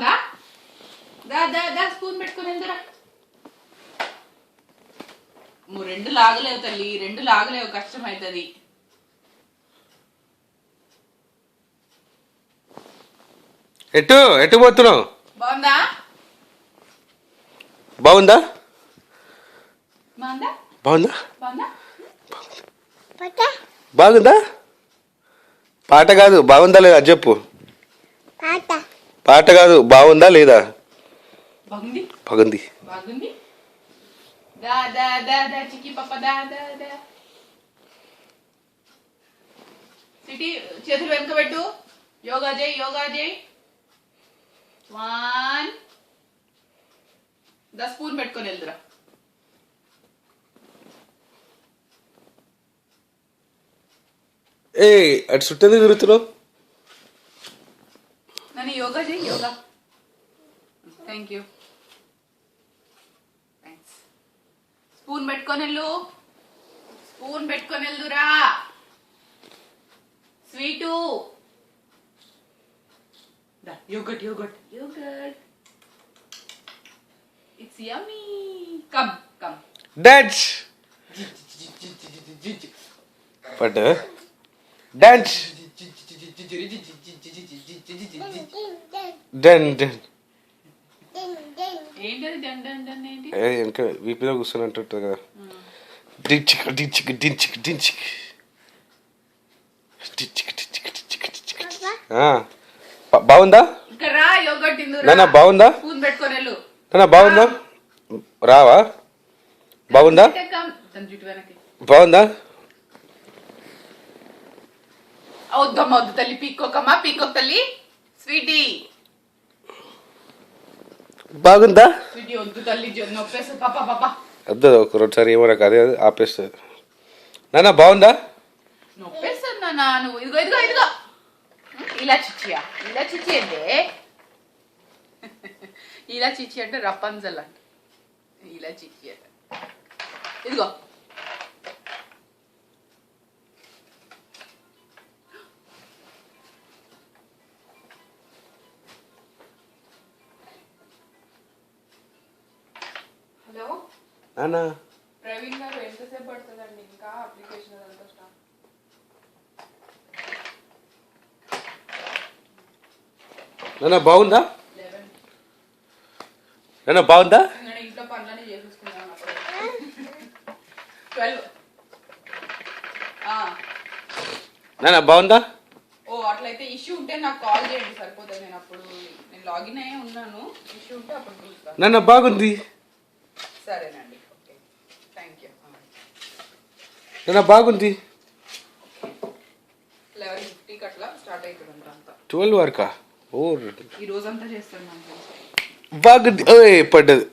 బాగుందా? దా దా దా స్పూన్ పెట్టుకుని ఎందురా? నువ్వు రెండు లాగలేవు తల్లి, రెండు లాగలేవు, కష్టం అవుతుంది. ఎటు ఎటు పోతున్నావు? బాగుందా? బాగుందా? బాగుందా? బాగుందా? బాగుందా? బాగుందా? పాట కాదు, బాగుందా లేదా చెప్పు. పాట కాదు, బాగుందా లేదా? బాగుంది. బాగుంది. బాగుంది. దా దా దా దా చిక్కి పప్ప దా దా దా. సిటీ చేతులు వెనుక పెట్టు. యోగా చేయి, యోగా చేయి. 1 దా స్పూన్ పెట్టుకొని వెళ్దురా. ఏ అటు చుట్టూ తిరుగుతున్నావు? నన్ను యోగా చేయి, yoga. Thank you. Thanks. Spoon పెట్టుకొని వెళ్ళు, స్పూన్ పెట్టుకొని వెళ్దురా. Sweet yogurt yogurt yogurt. It's yummy. Come come. Dance పడ్డ డాన్స్ డన్ డన్. ఏంటది డన్ డన్ డన్ ఏంటి? వెనక వీపీలో కూర్చొని కదా. డించిక్ డించిక్ డించిక్ డించిక్ బాగుందా? ఇక్కడ రా, యోగట్ తిందురా. నాన్న బాగుందా? స్పూన్ పెట్టుకొని వెళ్ళు. నాన్న బాగుందా? రావా? బాగుందా? జుట్టు వెనక్కి. బాగుందా? వద్దమ్మా, వద్దు తల్లి, పీక్కోకమ్మా, పీక్కోక తల్లి. స్వీటీ బాగుందా? స్వీటీ వద్దు తల్లి, నొప్పేస్తుంది. పాప పాప వద్దు, ఒక రెండుసారి ఏమో నాకు అదే ఆపేస్తుంది. నాన్న బాగుందా? నొప్పేస్తుంది నాన్న. నువ్వు ఇదిగో ఇదిగో ఇదిగో ఇలా చిచ్చియా, ఇలా చిచ్చి అంటే ఇలా చిచ్చి అంటే రప్పంజల్ అంట. ఇలా చిచ్చి అంటే ఇదిగో. హలో నాన్న ప్రవీణ్ గారు, ఎంతసేపు పడుతుందండి ఇంకా అప్లికేషన్ అదంతా స్టార్ట్? నాన్న బాగుందా? 11. నాన్న బాగుందా? నేను ఇంట్లో పనులన్నీ చేసేసుకున్నాను అప్పుడు. 12. నాన్న బాగుందా? ఓ అట్లయితే ఇష్యూ ఉంటే నాకు కాల్ చేయండి, సరిపోతుంది. నేను అప్పుడు నేను లాగిన్ అయ్యే ఉన్నాను. ఇష్యూ ఉంటే అప్పుడు చూస్తాను. నాన్న బాగుంది. సరేనండి, ఓకే, థ్యాంక్ యూ. నాన్న బాగుంది. 11:50 అట్లా స్టార్ట్ అవుతుంది అంతా. 12 వరకా? ఓ ఈ రోజంతా చేస్తాను. బాగుంది. ఓ పడ్డది.